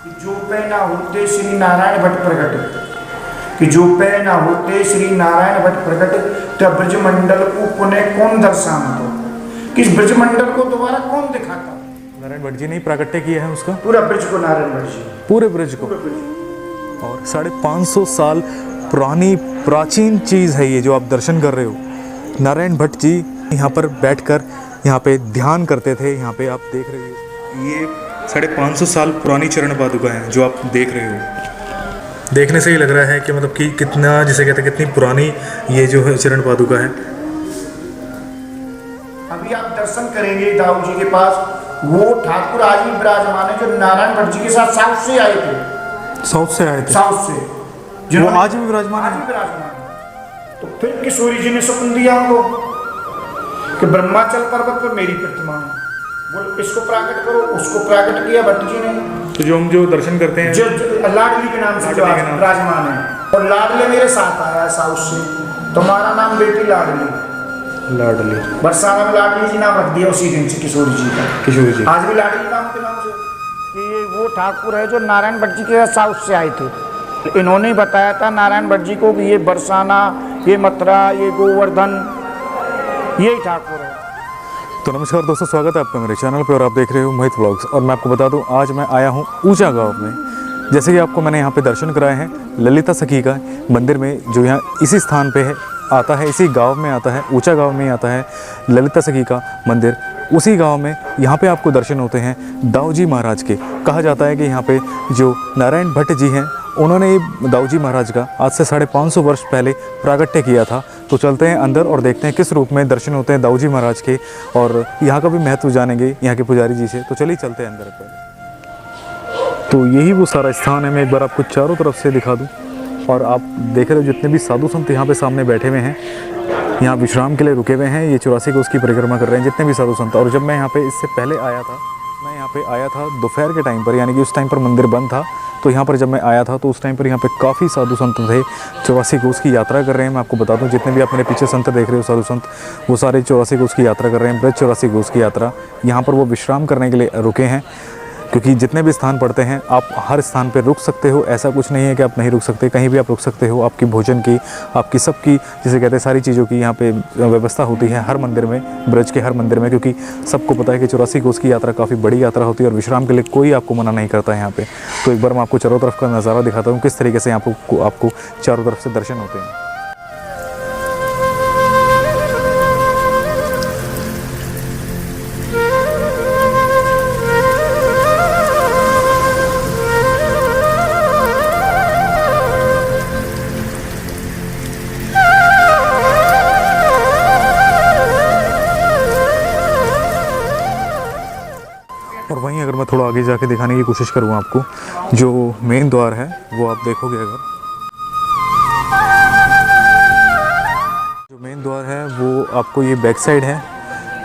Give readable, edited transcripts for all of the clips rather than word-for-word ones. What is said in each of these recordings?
कि जो पे ना होते श्री नारायण भट्ट प्रकट, कि जो पे ना होते श्री नारायण भट्ट प्रकट, तब ब्रजमंडल को पुनः कौन दर्शाता, कि इस ब्रजमंडल को दोबारा कौन दिखाता। नारायण भट्ट जी ने प्राकट्य किया है उसका, पूरा ब्रज को नारायण भट्ट जी, पूरे ब्रज को। और 550 साल पुरानी प्राचीन चीज़ है ये जो आप दर्शन कर रहे हो। नारायण भट्ट जी यहाँ पर बैठकर यहाँ पे ध्यान करते थे। यहाँ पे आप देख रहे हो ये 550 साल पुरानी चरण पादुका है जो आप देख रहे हो। देखने से ही लग रहा है कि मतलब कि कितना, जिसे कहते हैं, कितनी पुरानी ये जो है चरण पादुका है। अभी आप दर्शन करेंगे दाऊ जी के पास, वो ठाकुर आज भी विराजमान है जो नारायण भट्ट जी के साथ साउथ से आए थे। साउथ से आए थे? साउथ से, वो आज भी विराजमान है। तो फिर किशोरी जी ने स्वप्न दिया उनको कि ब्रह्माचल पर्वत पर मेरी प्रतिमा है, बोल इसको प्राकट करो, उसको प्राकट किया भट्ट जी ने। तो जो हम जो दर्शन करते हैं, जो लाडली के नाम से जो विराजमान है, और लाडले मेरे साथ आया है साउथ से, तुम्हारा नाम बेटी लाडली, लाडली बरसाना में लाडली जी नाम रख दिया उसी दिन से किशोरी जी का। किशोरी जी आज भी लाडली नाम के नाम से, कि ये वो ठाकुर है जो नारायण भट्ट जी के साउथ से आए थे। इन्होंने बताया था नारायण भट्ट जी को कि ये बरसाना, ये मथुरा, ये गोवर्धन, यही ठाकुर है। तो नमस्कार दोस्तों, स्वागत है आपका मेरे चैनल पे और आप देख रहे हो मोहित व्लॉग्स। और मैं आपको बता दूं, आज मैं आया हूं ऊंचा गांव में। जैसे कि आपको मैंने यहां पे दर्शन कराए हैं ललिता सखी का मंदिर में, जो यहां इसी स्थान पे है, आता है, इसी गांव में आता है, ऊंचा गांव में आता है ललिता सखी का मंदिर। उसी गांव में यहाँ पे आपको दर्शन होते हैं दाऊ जी महाराज के। कहा जाता है कि यहाँ पे जो नारायण भट्ट जी हैं, उन्होंने दाऊ जी महाराज का आज से 550 वर्ष पहले प्राकट्य किया था। तो चलते हैं अंदर और देखते हैं किस रूप में दर्शन होते हैं दाऊ जी महाराज के, और यहाँ का भी महत्व जानेंगे यहाँ के पुजारी जी से। तो चलिए चलते हैं अंदर पर। तो यही वो सारा स्थान है, मैं एक बार आपको चारों तरफ से दिखा दूँ। और आप देख रहे हो जितने भी साधु संत यहाँ पे सामने बैठे हुए हैं, यहाँ विश्राम के लिए रुके हुए हैं, ये 84 कोस की परिक्रमा कर रहे हैं जितने भी साधु संत। और जब मैं यहाँ पे इससे पहले आया था, मैं यहाँ पे आया था दोपहर के टाइम पर, यानी कि उस टाइम पर मंदिर बंद था। तो यहाँ पर जब मैं आया था तो उस टाइम पर यहाँ पे काफ़ी साधु संत थे, 84 कोस की यात्रा कर रहे हैं। मैं आपको बता दूँ, जितने भी आप मेरे पीछे संत देख रहे हो साधु संत, वो सारे 84 कोस की यात्रा कर रहे हैं, ब्रज 84 कोस की यात्रा। यहाँ पर वो विश्राम करने के लिए रुके हैं, क्योंकि जितने भी स्थान पड़ते हैं आप हर स्थान पर रुक सकते हो। ऐसा कुछ नहीं है कि आप नहीं रुक सकते, कहीं भी आप रुक सकते हो। आपकी भोजन की, आपकी सबकी, जिसे कहते हैं, सारी चीज़ों की यहाँ पे व्यवस्था होती है हर मंदिर में, ब्रज के हर मंदिर में। क्योंकि सबको पता है कि 84 कोस की यात्रा काफ़ी बड़ी यात्रा होती है और विश्राम के लिए कोई आपको मना नहीं करता है यहाँ पे। तो एक बार मैं आपको चारों तरफ का नज़ारा दिखाता हूँ, किस तरीके से यहाँ आपको चारों तरफ से दर्शन होते हैं। और वहीं अगर मैं थोड़ा आगे जाके दिखाने की कोशिश करूँ आपको, जो मेन द्वार है वो आप देखोगे, अगर जो मेन द्वार है वो आपको ये बैक साइड है,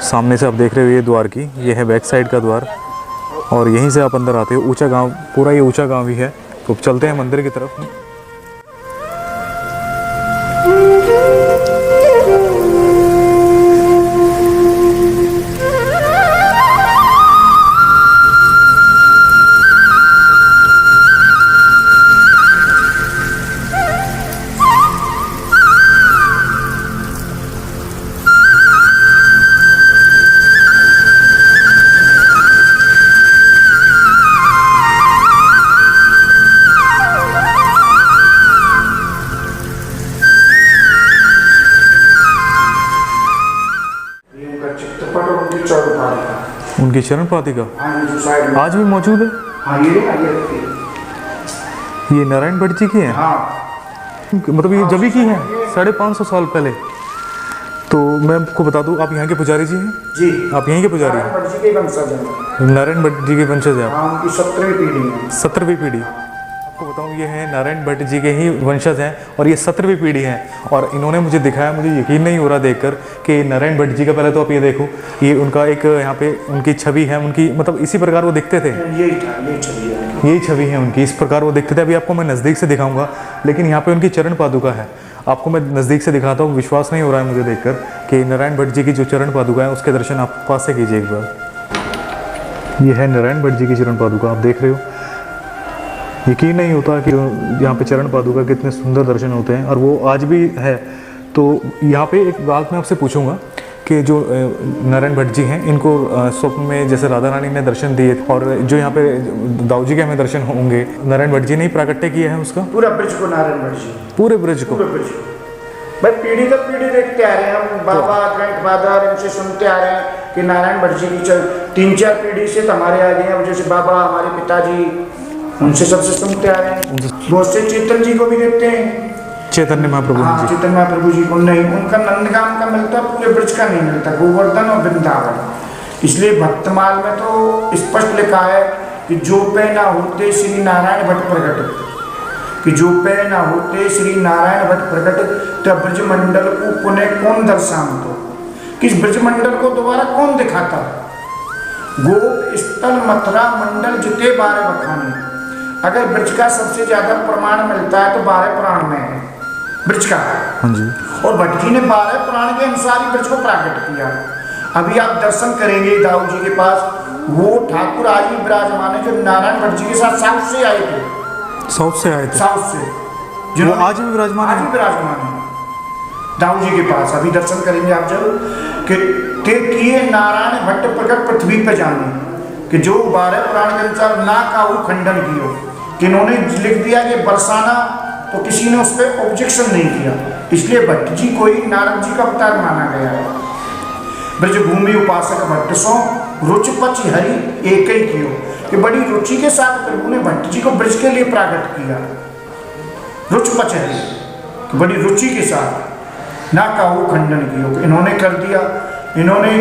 सामने से आप देख रहे हो ये द्वार की, ये है बैक साइड का द्वार। और यहीं से आप अंदर आते हो। ऊंचा गांव, पूरा ये ऊंचा गांव ही है। तो चलते हैं मंदिर की तरफ। उनकी चरण पातिका आज भी मौजूद है। ये नारायण भट्ट जी की है। मतलब ये जब की है 550 साल पहले। तो मैं आपको बता दूं, आप यहाँ के पुजारी जी हैं? जी, आप यहीं के पुजारी हैं? नारायण भट्ट जी के वंशज हैं आप? उनकी 17वीं पीढ़ी है। 17वीं पीढ़ी। आपको बताऊं, ये है नारायण भट्ट जी के ही वंशज हैं और ये 17वीं पीढ़ी है। और इन्होंने मुझे दिखाया, मुझे यकीन नहीं हो रहा देखकर कि नारायण भट्ट जी का, पहले तो आप ये देखो, ये उनका एक यहाँ पे उनकी छवि है, उनकी मतलब इसी प्रकार वो दिखते थे। यही छवि है उनकी, इस प्रकार वो दिखते थे। अभी आपको मैं नज़दीक से दिखाऊंगा, लेकिन यहाँ पे उनकी चरण पादुका है। आपको मैं नज़दीक से दिखाता हूँ, विश्वास नहीं हो रहा है मुझे देखकर कि नारायण भट्ट जी की जो चरण पादुका है उसके दर्शन आप पास से कीजिए एक बार। ये है नारायण भट्ट जी की चरण पादुका, आप देख रहे हो। यकीन नहीं होता कि यहाँ पे चरण पादुका के इतने सुंदर दर्शन होते हैं, और वो आज भी है। तो यहाँ पे एक बात मैं आपसे पूछूंगा कि जो नारायण भट्ट जी हैं, इनको स्वप्न में जैसे राधा रानी ने दर्शन दिए, और जो यहाँ पे दाऊ जी के हमें दर्शन होंगे, नारायण भट्ट जी ने ही प्राकट्य किया है उसका, पूरा ब्रज को नारायण भट्ट जी, पूरे ब्रज को। पूरे ब्रज को भाई पीढ़ी दर पीढ़ी देखते आ रहे हैं हम, बाबा ग्रैंडफादर इनसे सुनते आ रहे हैं कि नारायण भट्ट जी की 3-4 पीढ़ी से तो हमारे आ गए हैं, जैसे बाबा हमारे पिताजी, उनसे सबसे सुनते आ रहे हैं। बहुत से चेतन जी को भी देखते हैं, चैतन्य महाप्रभु हाँ, जी, चैतन्य महाप्रभु जी को नहीं, उनका नंदगाम का मिलता, पूरे ब्रज का नहीं मिलता, गोवर्धन और वृंदावन। इसलिए भक्तमाल में तो स्पष्ट लिखा है कि जो पे ना होते श्री नारायण भट्ट प्रकट, कि जो पे ना होते श्री नारायण भट्ट प्रकट, तब ब्रजमंडल को पुनः कौन दर्शांतो, किस ब्रजमंडल को दोबारा कौन दिखाता। गोप स्थल मथुरा मंडल जिते 12 बखाने, अगर ब्रज का सबसे ज्यादा प्रमाण मिलता है तो 12 पुराण में है ब्रज का। हाँ जी। और भट्ट जी ने 12 पुराण के अनुसार ही ब्रज को प्राकट किया। अभी आप दर्शन करेंगे दाऊ जी के पास, वो ठाकुर आज भी विराजमान है जो नारायण भट्ट जी के साथ साउथ से आए थे, साउथ से आए थे, साउथ से, वो आज भी विराजमान है, आज भी विराजमान है दाऊ जी के पास। अभी दर्शन करेंगे आप जरूर कि ते किए नारायण भट्ट प्रकट पृथ्वी पे जाने, कि जो 12 पुराण के अनुसार ना काहू खंडन कियो, कि इन्होंने लिख दिया कि बरसाना, तो किसी ने उस पर ऑब्जेक्शन नहीं किया, इसलिए भट्ट जी को ही नारद जी का अवतार माना गया है। ब्रजभूमि उपासक भट्ट सो रुचि पच हरि एक ही कियो, कि बड़ी रुचि के साथ प्रभु ने भट्ट जी को ब्रज के लिए प्राकट किया। रुचि पच हरि, कि बड़ी रुचि के साथ, ना काहू खंडन कियो, इन्होंने कर दिया। इन्होंने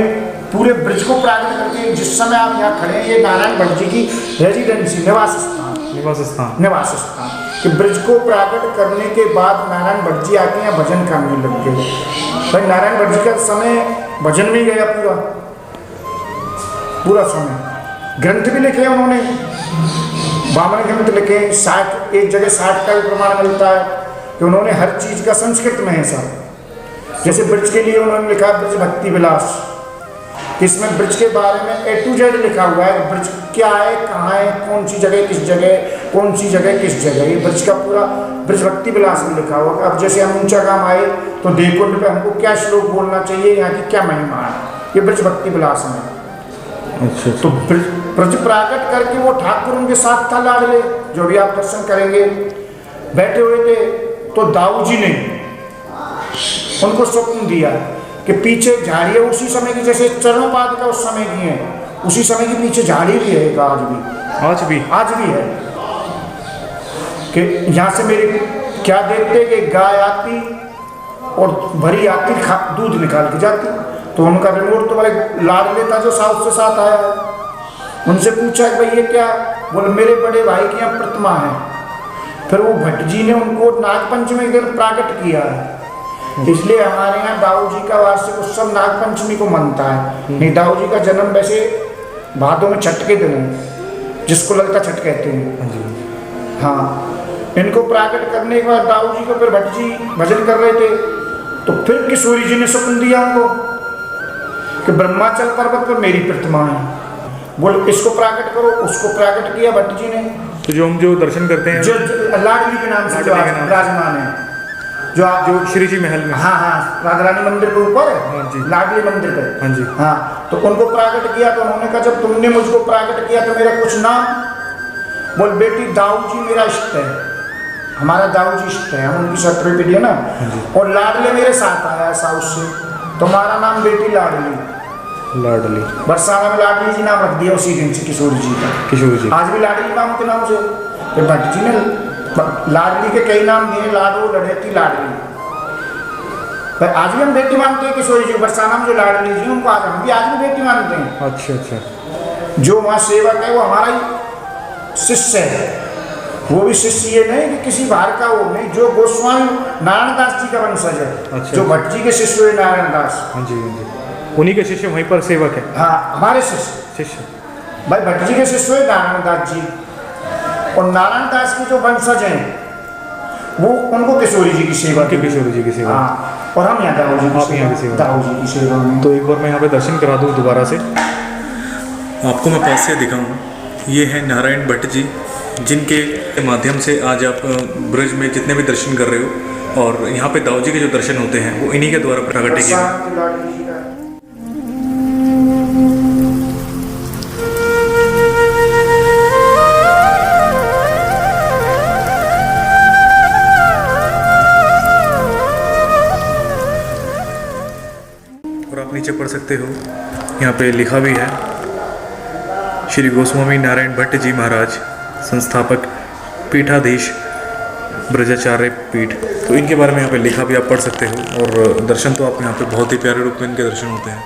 पूरे ब्रज को प्राकट करके, जिस समय आप यहाँ खड़े हैं, ये नारायण भट्ट जी की रेजिडेंसी, निवास स्थान, कि ब्रज को प्राकट करने के बाद नारायण भट्ट जी आके यहाँ भजन करने लग गए। भाई नारायण भट्ट जी का समय भजन में गया, पूरा समय। ग्रंथ भी लिखे उन्होंने, वामन ग्रंथ लिखे, 60 एक जगह 60 का भी प्रमाण मिलता है कि उन्होंने हर चीज का संस्कृत में है सब। जैसे ब्रज के लिए उन्होंने लिखा ब्रज भक्ति विलास, इसमें ब्रज के बारे में A to Z लिखा हुआ है, ब्रज क्या है, कहाँ है, कौन सी जगह किस जगह, कौन सी जगह किस जगह, ये ब्रज का पूरा ब्रज भक्ति विलास में लिखा हुआ। अब जैसे हम ऊंचा गांव आए तो देवकुंड पे हमको क्या श्लोक बोलना चाहिए, यहाँ की क्या महिमा है, ये ब्रज भक्ति विलास में। अच्छा। तो ब्रज प्राकट करके वो ठाकुर उनके साथ था लाडले, जो भी आप दर्शन करेंगे बैठे हुए थे। तो दाऊ जी ने उनको स्वप्न दिया कि पीछे झाड़ी है, उसी समय की, जैसे चरणों पाद का उस समय की है, उसी समय के पीछे झाड़ी भी है, आज भी है, कि यहाँ से मेरे क्या देखते कि गाय आती और भरी आती, दूध निकाल के जाती। तो उनका रिमोट तो भाई लाडले था जो साउथ से साथ आया है, उनसे पूछा कि भाई ये क्या, बोले मेरे बड़े भाई की यहाँ प्रतिमा है। फिर वो भट्ट जी ने उनको नागपंचमी के दिन प्राकट किया है, इसलिए हमारे यहाँ दाऊ जी का वार्षिक उत्सव नागपंचमी को मनता है। नहीं, दाऊ जी का जन्म वैसे भादों में छठ के दिन है, जिसको ललिता छठ कहते हैं। हाँ, इनको प्राकट करने के बाद दाऊ जी को फिर भट्ट जी भजन कर रहे थे, तो फिर किशोरी जी ने स्वप्न दिया उनको कि ब्रह्माचल पर्वत पर मेरी प्रतिमा है, बोल इसको प्राकट करो। उसको प्राकट किया भट्ट जी ने। तो जो हम जो दर्शन करते हैं, जो लाडली के नाम से जो विराजमान है, जो आप जो श्री जी महल में, हाँ, राधा रानी मंदिर के ऊपर है, लाडली मंदिर पे। हाँ जी। हाँ, तो उनको प्राकट किया, तो उन्होंने कहा जब तुमने मुझको प्राकट किया तो मेरा कुछ नाम, बोल बेटी दाऊ जी मेरा इष्ट है, हमारा दाऊ जी इष्ट है, हम उनकी शत्रु पीढ़ी है ना, और लाडले मेरे साथ आया है साउथ से, तुम्हारा नाम बेटी लाडली। बरसाना में लाडली जी नाम रख दिया उसी दिन से किशोरी जी का। आज भी लाडली नाम के नाम से, तो भट्ट जी ने लाडली के कई नाम दिए, लाडो, लड़ेती, लाडली। पर आज भी हम बेटी मानते हैं किशोरी जी, बरसाना में जो लाडली जी उनको हम भी बेटी मानते हैं। अच्छा। जो वहाँ सेवक है वो हमारा ही शिष्य है, वो भी शिष्य ये नहीं कि किसी बाहर का, वो नहीं, जो गोस्वामी नारायण दास जी का वंशज है। अच्छा। जो भट्ट जी के शिष्य हुए नारायण दास, हाँ जी, उन्हीं के शिष्य वहीं पर सेवक है। हाँ, हमारे शिष्य भाई भट्ट जी के शिष्य हुए नारायण दास जी, और नारायण दास के जो वंशज हैं वो उनको किशोरी जी की सेवा, किशोरी जी की सेवा। हाँ, और हम यहाँ दाऊ जी की सेवा में। तो एक बार मैं यहाँ पे दर्शन करा दूँ दोबारा से, आपको मैं पास से दिखाऊँ। ये है नारायण भट्ट जी, जिनके माध्यम से आज आप ब्रज में जितने भी दर्शन कर रहे हो, और यहाँ पे दाऊ जी के जो दर्शन होते हैं वो इन्हीं के द्वारा प्रकट किए गए। और आप नीचे पढ़ सकते हो, यहाँ पे लिखा भी है श्री गोस्वामी नारायण भट्ट जी महाराज, संस्थापक, पीठाधीश, ब्रजाचार्य पीठ। तो इनके बारे में यहाँ पे लिखा भी आप पढ़ सकते हो, और दर्शन तो आप यहाँ पे बहुत ही प्यारे रूप में इनके दर्शन होते हैं।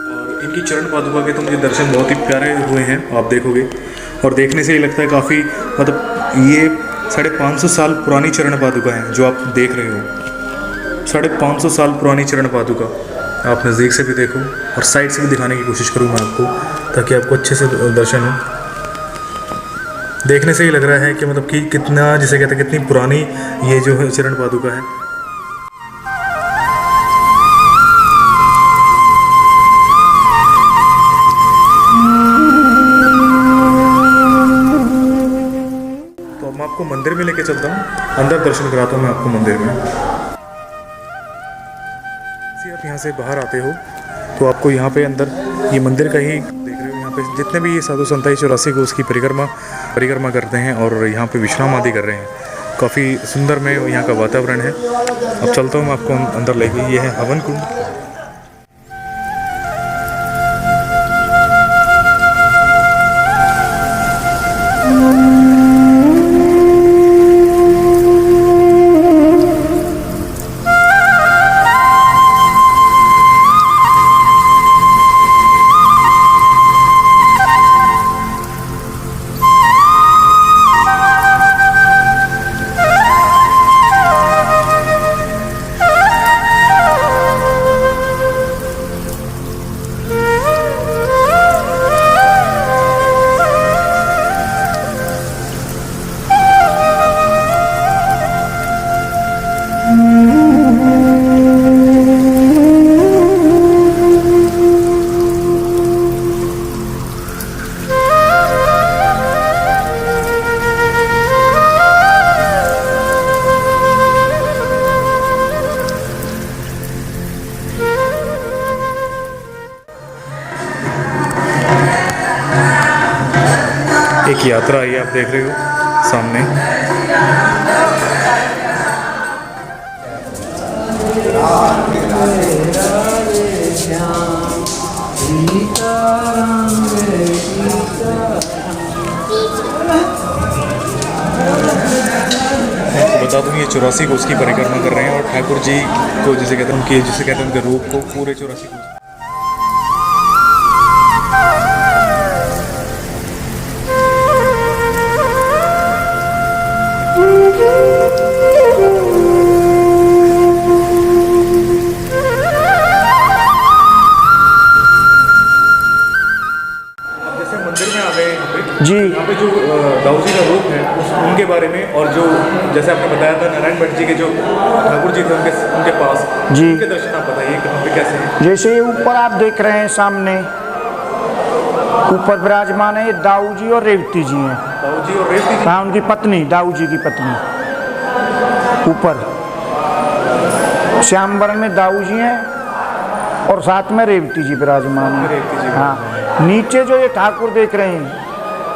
और इनकी चरण पादुका के तो मुझे दर्शन बहुत ही प्यारे हुए हैं, आप देखोगे, और देखने से ही लगता है काफ़ी, मतलब ये 550 साल पुरानी चरण पादुका है जो आप देख रहे हो। 550 साल पुरानी चरण पादुका आप नज़दीक से भी देखो, और साइड से भी दिखाने की कोशिश करूँ मैं आपको, ताकि आपको अच्छे से दर्शन हो। देखने से ही लग रहा है कि मतलब कि कितना, जिसे कहते हैं, कितनी पुरानी ये जो है चरण पादुका है। तो अब मैं आपको मंदिर में लेके चलता हूँ, अंदर दर्शन कराता हूँ मैं आपको मंदिर में। आप यहाँ से बाहर आते हो तो आपको यहाँ पे अंदर ये मंदिर का ही देख रहे हो, यहाँ पे जितने भी ये साधु संत 84 को उसकी परिक्रमा करते हैं और यहाँ पे विश्राम आदि कर रहे हैं। काफ़ी सुंदर में यहाँ का वातावरण है। अब चलता हूँ मैं आपको अंदर लेके। ये है हवन कुंड। एक यात्रा आई, आप देख रहे हो सामने। बता दूं, ये 84 कोस की परिक्रमा कर रहे हैं, और ठाकुर जी को जिसे कहते हैं उनके रूप को पूरे 84 कोस। जी, यहाँ पे जो दाऊ जी का रूप है उनके बारे में, और जो जैसे आपने बताया था नारायण भट्ट जी के जो ठाकुर जी थे उनके पास जी, उनके दर्शन आप बताइए कहाँ पे कैसे हैं? जैसे ये ऊपर आप देख रहे हैं सामने, ऊपर विराजमान है, ये दाऊ जी और रेवती जी हैं। दाऊ जी और रेवती जी? हाँ, उनकी पत्नी, दाऊ जी की पत्नी। ऊपर श्याम वर्ण में दाऊ जी हैं और साथ में रेवती जी विराजमान है। हाँ, नीचे जो ये ठाकुर देख रहे हैं,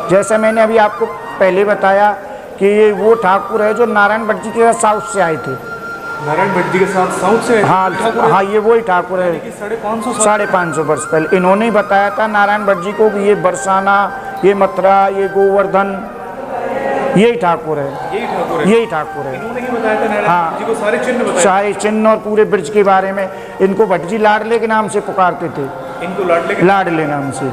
जैसा मैंने अभी आपको पहले बताया कि ये वो ठाकुर है जो नारायण भट्ट जी के साथ साउथ से आए थे। नारायण भट्ट जी के साथ साउथ से? हाँ, ये वही ठाकुर है। 550 वर्ष पहले इन्होंने ही बताया था नारायण भट्ट जी को कि ये बरसाना, ये मथुरा, ये गोवर्धन, यही ठाकुर है। यही ठाकुर है। इन्होंने ही बताया था नारायण भट्ट जी को सारे चिन्ह बताए? सारे चिन्ह और पूरे ब्रज के बारे में। इनको भट्ट जी लाडले के नाम से पुकारते थे। इनको लाडले नाम से।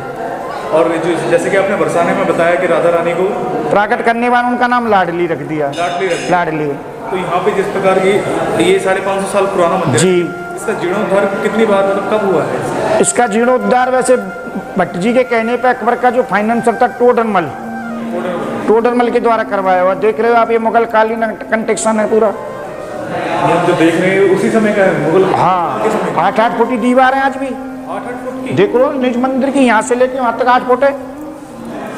और जो जैसे कि आपने बरसाने में बताया कि राधा रानी को प्रकट करने वाला उनका नाम लाडली रख दिया। लाडली। तो यहाँ पे जिस प्रकार की ये 550 साल पुराना मंदिर जी, इसका जीर्णोद्धार कितनी बार, मतलब कब हुआ है? इसका जीर्णोद्धार वैसे भट्ट जी के कहने पे अकबर का जो फाइनेंसर था टोडरमल के द्वारा करवाया हुआ। देख रहे हो आप, ये मुगल कालीन कंस्ट्रक्शन है पूरा। हम जो देख रहे हैं उसी समय का है, मुगल? हाँ, 8-8 फुटी दीवार है आज भी। 8-8 फुट की। देख लो निज मंदिर की यहाँ से लेके वहाँ तक 8 फुट है।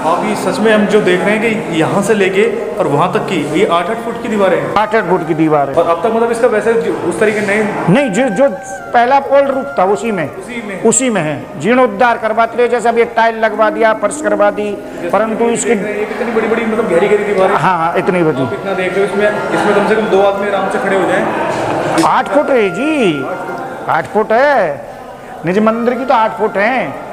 आप ये सच में हम जो देख रहे हैं कि यहाँ से लेके और वहाँ तक की ये 8-8 फुट की दीवारें हैं। 8-8 फुट की दीवार है। और अब तक मतलब इसका वैसे उस तरीके नहीं, जो पहला ओल्ड रूप था उसी में है। जीर्णोद्धार करवाते रहे, जैसे अब ये टाइल लगवा दिया, फर्श करवा दी, परंतु इसकी कितनी बड़ी मतलब गहरी दीवार है। हाँ, इतनी बड़ी। इतना देख रहे हो, इसमें कम से कम 2 आदमी आराम से खड़े हो जाएं। 8 फुट है जी, 8 फुट है। निज मंदिर की तो 8 फुट है।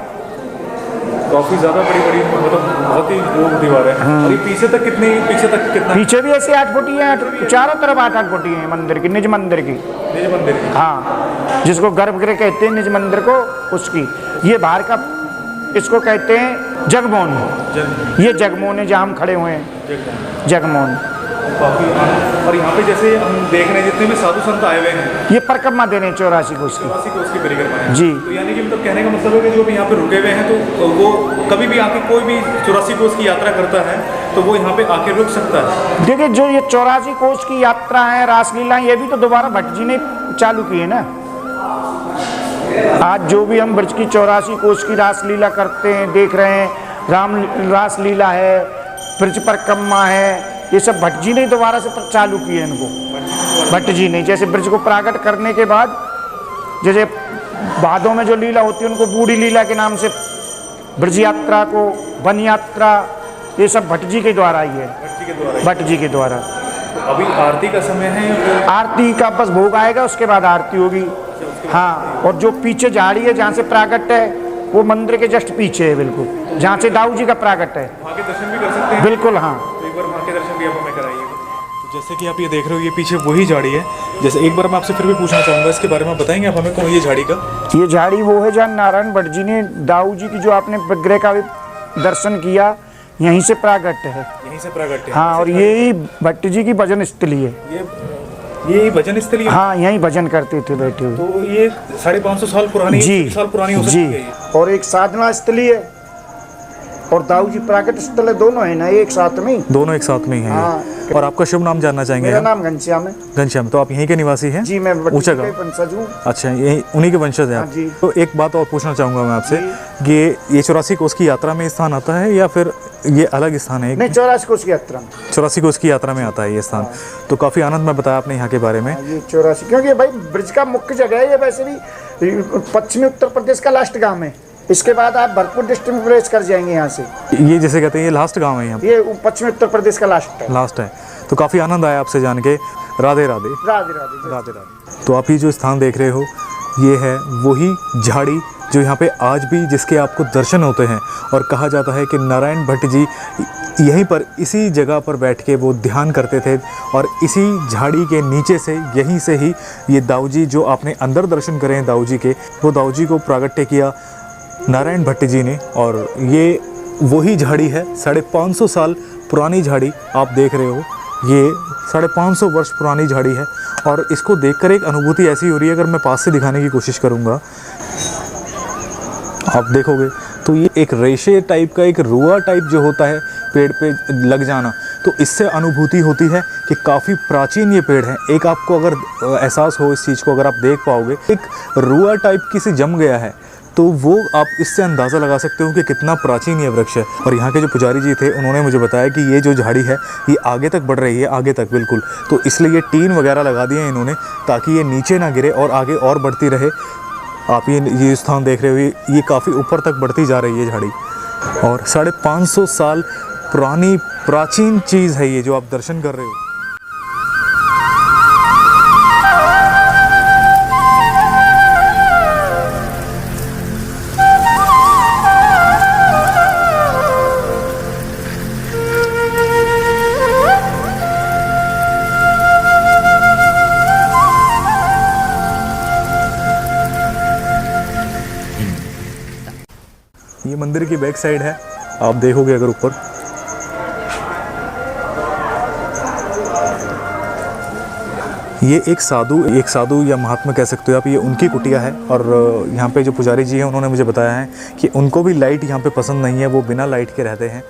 काफी ज्यादा बड़ी मतलब बहुत ही लोग दीवार है। और ये पीछे तक कितना? पीछे भी ऐसे 8 फुट ही है, चारों तरफ 8-8 फुट ही है मंदिर की, निज मंदिर की। हाँ, जिसको गर्भगृह कहते हैं निज मंदिर को, उसकी। ये बाहर का इसको कहते हैं जगमोहन। ये जगमोहन है जहाँ हम खड़े हुए हैं, जगमोहन। काफी और यहाँ पे जैसे हम देख रहे हैं जितने भी साधु संत आए हुए हैं, ये परिक्रमा दे रहे हैं 84 कोस की परिक्रमा है जी। तो यानी कि मतलब कहने का मतलब है कि जो भी यहाँ पे रुके हुए हैं तो वो कभी भी आके कोई भी 84 कोस की यात्रा करता है तो वो यहाँ पे आके रुक सकता है। देखिए, जो ये 84 कोस की यात्रा है, रासलीला, ये भी तो दोबारा भट्ट जी ने चालू की है ना। आज जो भी हम ब्रज की 84 कोस की रासलीला करते हैं, देख रहे हैं, राम रासलीला है, ब्रज परिक्रमा है, ये सब भट्ट जी ने दोबारा से चालू किए इनको। भट्ट जी ने जैसे ब्रज को प्राकट करने के बाद, जैसे भादों में जो लीला होती है उनको बूढ़ी लीला के नाम से, ब्रज यात्रा को वन यात्रा, ये सब भट्ट जी के द्वारा ही है। भट्ट जी के द्वारा। तो अभी आरती का समय है। आरती का बस भोग आएगा, उसके बाद आरती होगी। हाँ, और जो पीछे झाड़ी है जहाँ से प्राकट है, वो मंदिर के जस्ट पीछे है, बिल्कुल जहाँ से दाऊ जी का प्राकट है। वहाँ के दर्शन भी कर सकते हैं। बिल्कुल, हाँ। तो एक बार वहाँ के दर्शन भी आप हमें कराइएगा। तो जैसे कि आप ये देख रहे हो, ये पीछे वही झाड़ी है। जैसे एक बार मैं आपसे फिर भी पूछना चाहूँगा, इसके बारे में बताएंगे आप हमें, कौन ये झाड़ी का? ये झाड़ी वो है जहाँ नारायण भट्ट जी ने दाऊ जी की, जो आपने विग्रह का भी दर्शन किया, यहीं से प्राकट है। यहीं से प्राकट है। हाँ, और यही भट्ट जी की भजन स्थली है। ये भजन स्थली है। हाँ, यहीं भजन करते थे बैठे हुए। तो ये 550 साल पुरानी जी, साल पुरानी हो सकती है। और एक साधना स्थली है और दाऊ जी प्राकट स्थल है, दोनों है ना एक साथ में। दोनों एक साथ में ही हैं। हाँ। और आपका शुभ नाम जानना चाहेंगे? मेरा नाम घनश्याम है। घनश्याम। तो आप यहीं के निवासी हैं? जी, मैं ऊंचा गाँव वंशज हूँ। अच्छा, यही उन्हीं के वंशज हैं आप? जी। तो एक बात और पूछना चाहूँगा मैं आपसे कि ये 84 कोस की यात्रा में स्थान आता है या फिर ये अलग स्थान है? नहीं, 84 कोस की यात्रा में। 84 कोस की यात्रा में आता है ये स्थान। तो काफ़ी आनंद में बताया आपने यहाँ के बारे में। ये 84, क्योंकि भाई ब्रज का मुख्य जगह है ये। वैसे भी पश्चिमी उत्तर प्रदेश का लास्ट गांव है। इसके बाद आप भरतपुर डिस्ट्रिक्ट में प्रवेश कर जाएंगे यहाँ से। ये जैसे कहते हैं ये लास्ट गांव है यहाँ? ये पश्चिमी उत्तर प्रदेश का लास्ट है। तो काफ़ी आनंद आया आपसे जान के। राधे राधे। राधे राधे। राधे राधे। तो आप ये जो स्थान देख रहे हो, ये है वही झाड़ी जो यहाँ पे आज भी जिसके आपको दर्शन होते हैं। और कहा जाता है कि नारायण भट्ट जी यहीं पर इसी जगह पर बैठ के वो ध्यान करते थे। और इसी झाड़ी के नीचे से, यहीं से ही ये दाऊ जी जो आपने अंदर दर्शन करे हैं दाऊ जी के, वो दाऊ जी को प्रागट्य किया नारायण भट्ट जी ने। और ये वही झाड़ी है, 550 साल पुरानी झाड़ी आप देख रहे हो। ये 550 वर्ष पुरानी झाड़ी है। और इसको देखकर एक अनुभूति ऐसी हो रही है, अगर मैं पास से दिखाने की कोशिश करूँगा आप देखोगे तो ये एक रेशे टाइप का, एक रुआ टाइप जो होता है पेड़ पे लग जाना, तो इससे अनुभूति होती है कि काफ़ी प्राचीन ये पेड़ है। एक आपको अगर एहसास हो इस चीज़ को, अगर आप देख पाओगे, एक रुआ टाइप की से जम गया है, तो वो आप इससे अंदाज़ा लगा सकते हो कि कितना प्राचीन ये वृक्ष है। और यहाँ के जो पुजारी जी थे उन्होंने मुझे बताया कि ये जो झाड़ी है ये आगे तक बढ़ रही है, आगे तक बिल्कुल। तो इसलिए ये टीन वगैरह लगा दिए हैं इन्होंने, ताकि ये नीचे ना गिरे और आगे और बढ़ती रहे। आप ये स्थान देख रहे हो, ये काफ़ी ऊपर तक बढ़ती जा रही है झाड़ी। और 550 साल पुरानी प्राचीन चीज़ है ये जो आप दर्शन कर रहे हो। ये मंदिर की बैक साइड है, आप देखोगे अगर ऊपर, ये एक साधु या महात्मा कह सकते हो आप, ये उनकी कुटिया है। और यहाँ पे जो पुजारी जी हैं उन्होंने मुझे बताया है कि उनको भी लाइट यहाँ पे पसंद नहीं है, वो बिना लाइट के रहते हैं।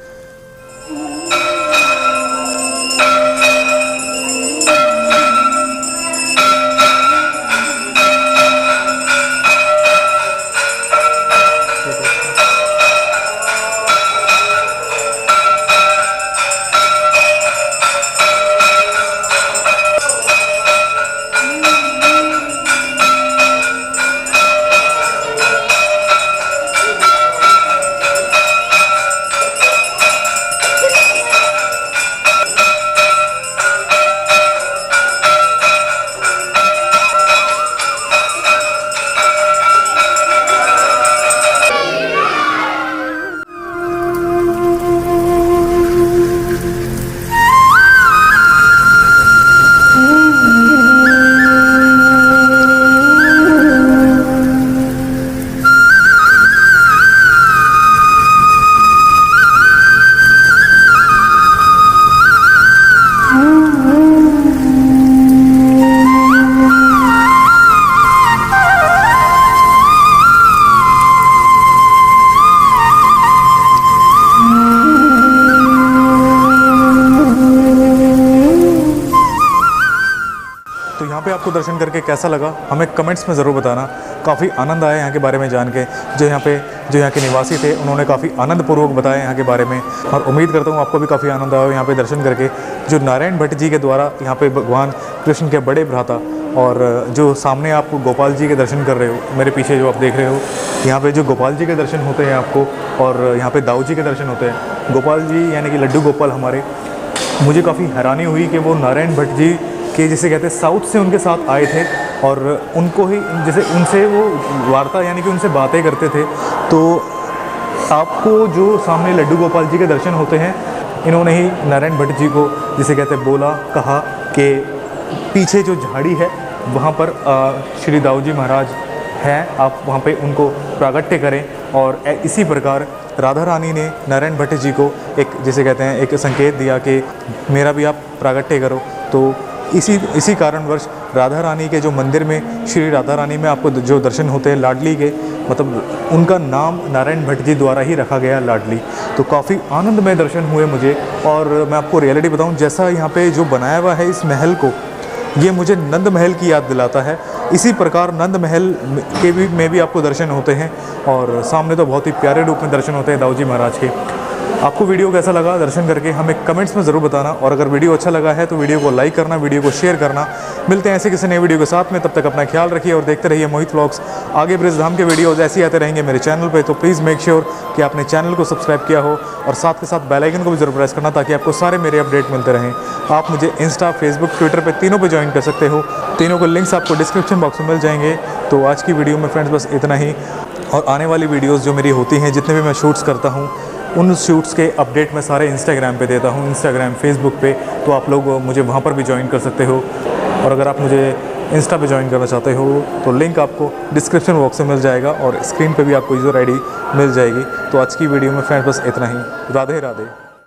पे आपको दर्शन करके कैसा लगा हमें कमेंट्स में ज़रूर बताना। काफ़ी आनंद आया यहाँ के बारे में जान के। जो यहाँ के निवासी थे उन्होंने काफ़ी आनंदपूर्वक बताया यहाँ के बारे में, और उम्मीद करता हूँ आपको भी काफ़ी आनंद आया यहाँ पे दर्शन करके। जो नारायण भट्ट जी के द्वारा यहाँ पे भगवान कृष्ण के बड़े भ्राता, और जो सामने आप गोपाल जी के दर्शन कर रहे हो, मेरे पीछे जो आप देख रहे हो, यहाँ पे जो गोपाल जी के दर्शन होते हैं आपको, और यहाँ पे दाऊ जी के दर्शन होते हैं। गोपाल जी यानी कि लड्डू गोपाल हमारे, मुझे काफ़ी हैरानी हुई कि वो नारायण भट्ट जी के जिसे कहते हैं साउथ से उनके साथ आए थे, और उनको ही जैसे उनसे वो वार्ता यानी कि उनसे बातें करते थे। तो आपको जो सामने लड्डू गोपाल जी के दर्शन होते हैं, इन्होंने ही नारायण भट्ट जी को जिसे कहते हैं बोला, कहा कि पीछे जो झाड़ी है वहाँ पर श्री दाऊ जी महाराज हैं, आप वहाँ पे उनको प्रागट्य करें। और इसी प्रकार राधा रानी ने नारायण भट्ट जी को एक जिसे कहते हैं एक संकेत दिया कि मेरा भी आप प्रागट्य करो। तो इसी कारणवश राधा रानी के जो मंदिर में, श्री राधा रानी में आपको जो दर्शन होते हैं लाडली के, मतलब उनका नाम नारायण भट्ट जी द्वारा ही रखा गया लाडली। तो काफ़ी आनंदमय दर्शन हुए मुझे। और मैं आपको रियलिटी बताऊं, जैसा यहाँ पे जो बनाया हुआ है इस महल को, ये मुझे नंद महल की याद दिलाता है। इसी प्रकार नंद महल के में भी आपको दर्शन होते हैं, और सामने तो बहुत ही प्यारे रूप में दर्शन होते हैं दाऊ जी महाराज के। आपको वीडियो कैसा लगा दर्शन करके हमें कमेंट्स में ज़रूर बताना, और अगर वीडियो अच्छा लगा है तो वीडियो को लाइक करना, वीडियो को शेयर करना। मिलते हैं ऐसे किसी नए वीडियो के साथ में, तब तक अपना ख्याल रखिए और देखते रहिए मोहित व्लॉग्स। आगे ब्रजधाम के वीडियोज़ ऐसे ही आते रहेंगे मेरे चैनल पे, तो प्लीज़ मेक श्योर कि आपने चैनल को सब्सक्राइब किया हो, और साथ के साथ बेल आइकन को भी ज़रूर प्रेस करना, ताकि आपको सारे मेरे अपडेट मिलते रहें। आप मुझे इंस्टा, फेसबुक, ट्विटर पर तीनों पर ज्वाइन कर सकते हो। तीनों के लिंक्स आपको डिस्क्रिप्शन बॉक्स में मिल जाएंगे। तो आज की वीडियो में फ्रेंड्स बस इतना ही, और आने वाली वीडियोज़ जो मेरी होती हैं, जितने भी मैं शूट्स करता हूँ, उन शूट्स के अपडेट मैं सारे इंस्टाग्राम पे देता हूँ, इंस्टाग्राम, फेसबुक पे। तो आप लोग मुझे वहाँ पर भी ज्वाइन कर सकते हो। और अगर आप मुझे इंस्टा पे ज्वाइन करना चाहते हो तो लिंक आपको डिस्क्रिप्शन बॉक्स में मिल जाएगा, और स्क्रीन पे भी आपको यूज़र आईडी मिल जाएगी। तो आज की वीडियो में फ्रेंड्स बस इतना ही। राधे राधे।